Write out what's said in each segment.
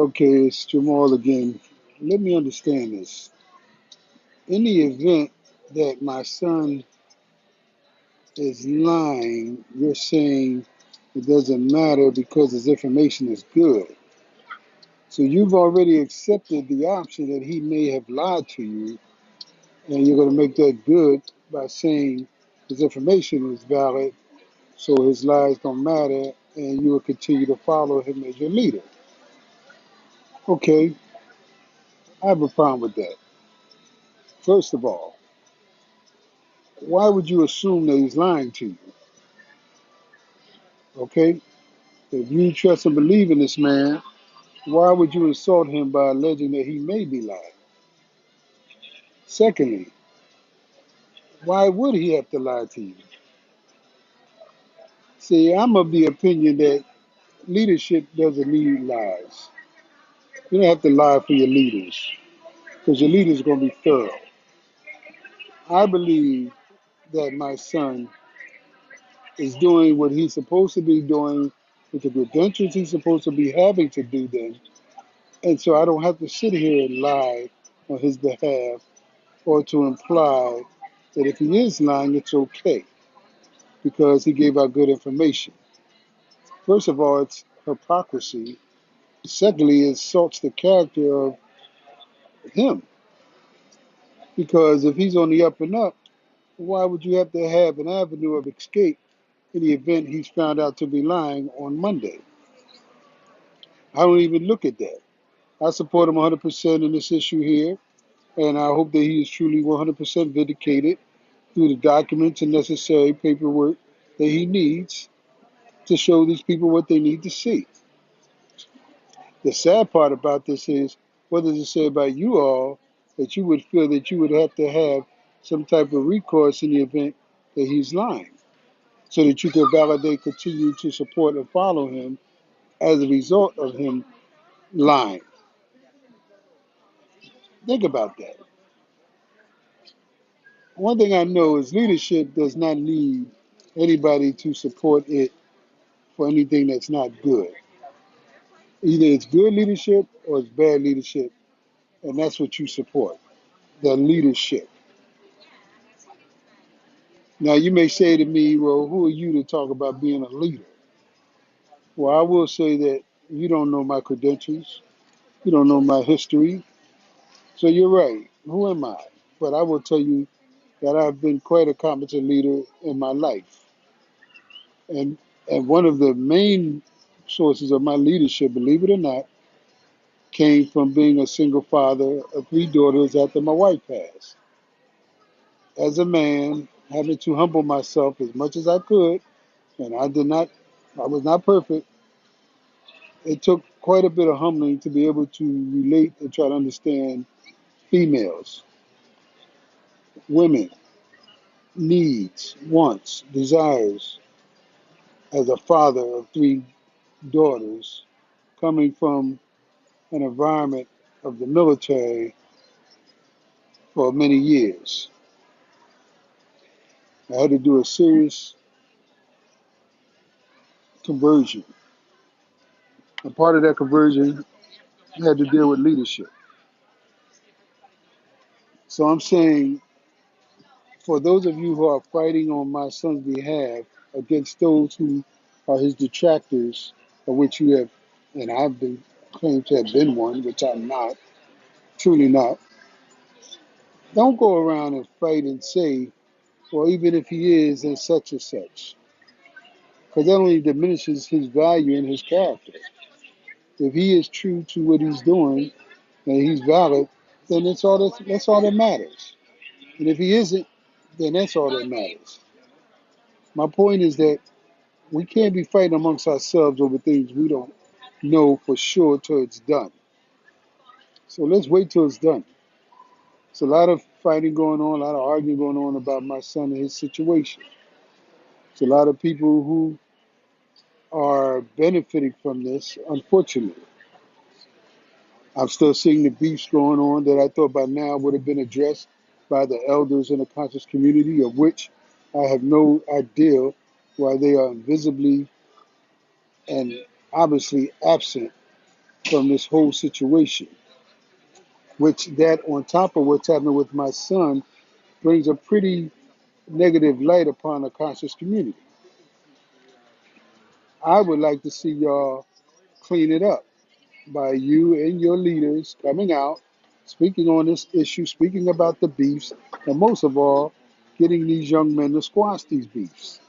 Okay, it's Jamal again. Let me understand this. In the event that my son is lying, you're saying it doesn't matter because his information is good. So you've already accepted the option that he may have lied to you, and you're going to make that good by saying his information is valid, so his lies don't matter, and you will continue to follow him as your leader. Okay, I have a problem with that. First of all, why would you assume that he's lying to you? Okay? If you trust and believe in this man, why would you insult him by alleging that he may be lying? Secondly, why would he have to lie to you? See, I'm of the opinion that leadership doesn't need lies. You don't have to lie for your leaders because your leaders are going to be thorough. I believe that my son is doing what he's supposed to be doing with the credentials he's supposed to be having to do them. And so I don't have to sit here and lie on his behalf or to imply that if he is lying, it's okay because he gave out good information. First of all, it's hypocrisy. Secondly, it insults the character of him because if he's on the up and up, why would you have to have an avenue of escape in the event he's found out to be lying on Monday? I don't even look at that. I support him 100% in this issue here, and I hope that he is truly 100% vindicated through the documents and necessary paperwork that he needs to show these people what they need to see. The sad part about this is, what does it say about you all that you would feel that you would have to have some type of recourse in the event that he's lying, so that you can validate, continue to support and follow him as a result of him lying? Think about that. One thing I know is leadership does not need anybody to support it for anything that's not good. Either it's good leadership or it's bad leadership, and that's what you support, the leadership. Now, you may say to me, well, who are you to talk about being a leader? Well, I will say that you don't know my credentials, you don't know my history, so you're right. Who am I? But I will tell you that I've been quite a competent leader in my life. And, and one of the main sources of my leadership, believe it or not, came from being a single father of three daughters after my wife passed. As a man, having to humble myself as much as I could, and I was not perfect. It took quite a bit of humbling to be able to relate and try to understand females, women, needs, wants, desires, as a father of three daughters, coming from an environment of the military for many years. I had to do a serious conversion. And part of that conversion had to deal with leadership. So I'm saying, for those of you who are fighting on my son's behalf against those who are his detractors, of which you have, and I've been claimed to have been one, which I'm not, truly not, don't go around and fight and say, well, even if he is, then such and such, because that only diminishes his value and his character. If he is true to what he's doing and he's valid, then that's all that matters. And if he isn't, then that's all that matters. My point is that we can't be fighting amongst ourselves over things we don't know for sure till it's done. So let's wait till it's done. It's a lot of fighting going on, a lot of arguing going on about my son and his situation. It's a lot of people who are benefiting from this, unfortunately. I'm still seeing the beefs going on that I thought by now would have been addressed by the elders in the conscious community, of which I have no idea why they are invisibly and obviously absent from this whole situation, which that on top of what's happening with my son brings a pretty negative light upon a conscious community. I would like to see y'all clean it up by you and your leaders coming out, speaking on this issue, speaking about the beefs, and most of all, getting these young men to squash these beefs.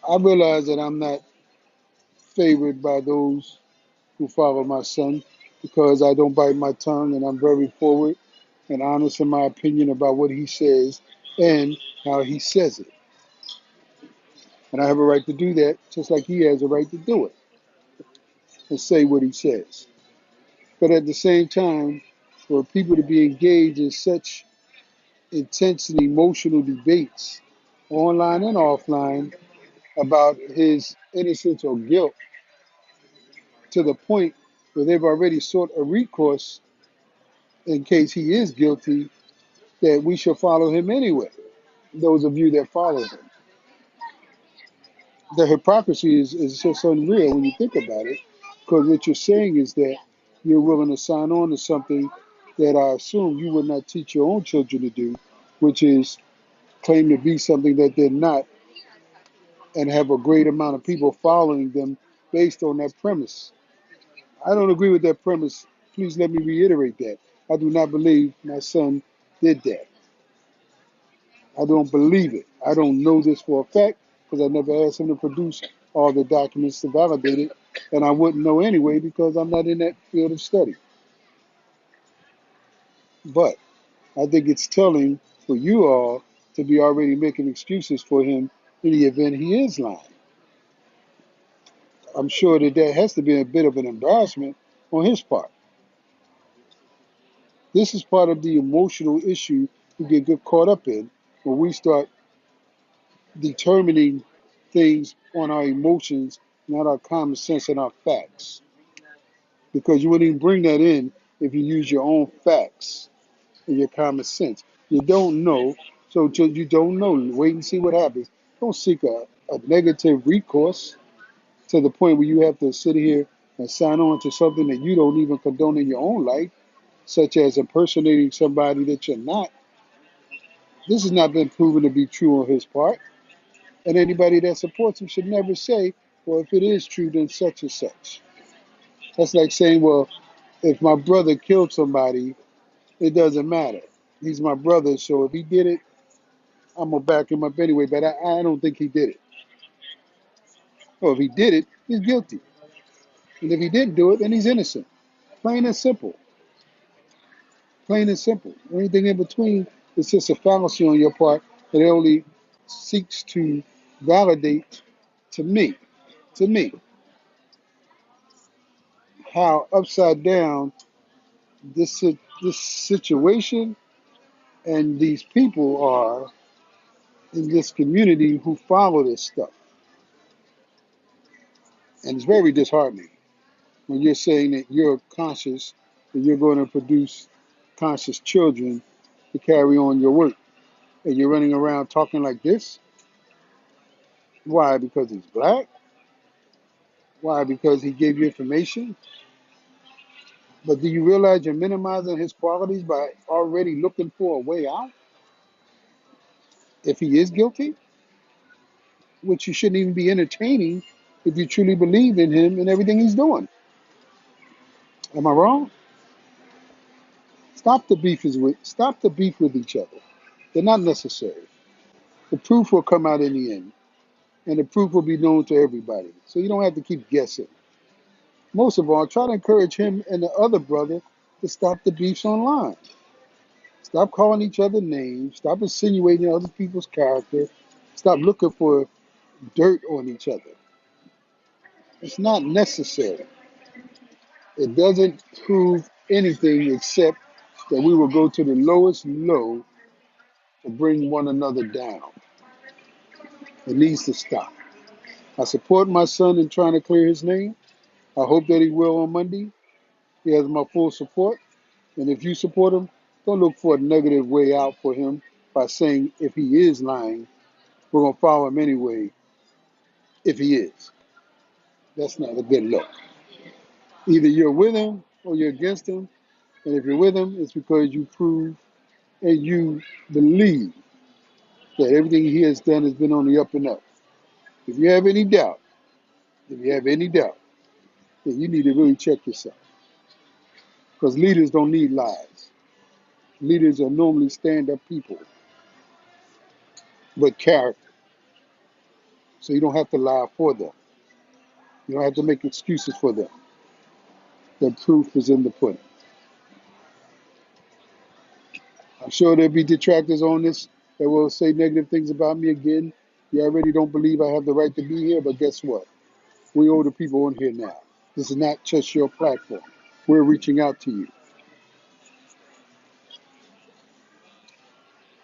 I realize that I'm not favored by those who follow my son because I don't bite my tongue and I'm very forward and honest in my opinion about what he says and how he says it. And I have a right to do that just like he has a right to do it and say what he says. But at the same time, for people to be engaged in such intense and emotional debates, online and offline, about his innocence or guilt to the point where they've already sought a recourse in case he is guilty, that we should follow him anyway, those of you that follow him. The hypocrisy is just unreal when you think about it, because what you're saying is that you're willing to sign on to something that I assume you would not teach your own children to do, which is claim to be something that they're not and have a great amount of people following them based on that premise. I don't agree with that premise. Please let me reiterate that. I do not believe my son did that. I don't believe it. I don't know this for a fact because I never asked him to produce all the documents to validate it, and I wouldn't know anyway because I'm not in that field of study. But I think it's telling for you all to be already making excuses for him in the event he is lying. I'm sure that that has to be a bit of an embarrassment on his part. This is part of the emotional issue we get caught up in when we start determining things on our emotions, not our common sense and our facts. Because you wouldn't even bring that in if you use your own facts and your common sense. You don't know, so till you don't know, wait and see what happens. Don't seek a negative recourse to the point where you have to sit here and sign on to something that you don't even condone in your own life, such as impersonating somebody that you're not. This has not been proven to be true on his part. And anybody that supports him should never say, well, if it is true, then such and such. That's like saying, well, if my brother killed somebody, it doesn't matter. He's my brother, so if he did it, I'm going to back him up anyway, but I don't think he did it. Well, if he did it, he's guilty. And if he didn't do it, then he's innocent. Plain and simple. Plain and simple. Anything in between is just a fallacy on your part that only seeks to validate to me, to me, how upside down this situation and these people are in this community who follow this stuff. And it's very disheartening when you're saying that you're conscious and you're going to produce conscious children to carry on your work. And you're running around talking like this. Why? Because he's black? Why? Because he gave you information? But do you realize you're minimizing his qualities by already looking for a way out? If he is guilty, which you shouldn't even be entertaining if you truly believe in him and everything he's doing. Am I wrong? Stop the beef with each other. They're not necessary. The proof will come out in the end, and the proof will be known to everybody. So you don't have to keep guessing. Most of all, try to encourage him and the other brother to stop the beefs online. Stop calling each other names. Stop insinuating other people's character. Stop looking for dirt on each other. It's not necessary. It doesn't prove anything except that we will go to the lowest low to bring one another down. It needs to stop. I support my son in trying to clear his name. I hope that he will on Monday. He has my full support. And if you support him, don't look for a negative way out for him by saying if he is lying, we're going to follow him anyway if he is. That's not a good look. Either you're with him or you're against him. And if you're with him, it's because you prove and you believe that everything he has done has been on the up and up. If you have any doubt, if you have any doubt, then you need to really check yourself. Because leaders don't need lies. Leaders are normally stand-up people with character. So you don't have to lie for them. You don't have to make excuses for them. The proof is in the pudding. I'm sure there'll be detractors on this that will say negative things about me again. You already don't believe I have the right to be here, but guess what? We owe the people on here now. This is not just your platform. We're reaching out to you.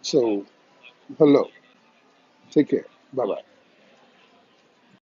So, hello. Take care. Bye bye.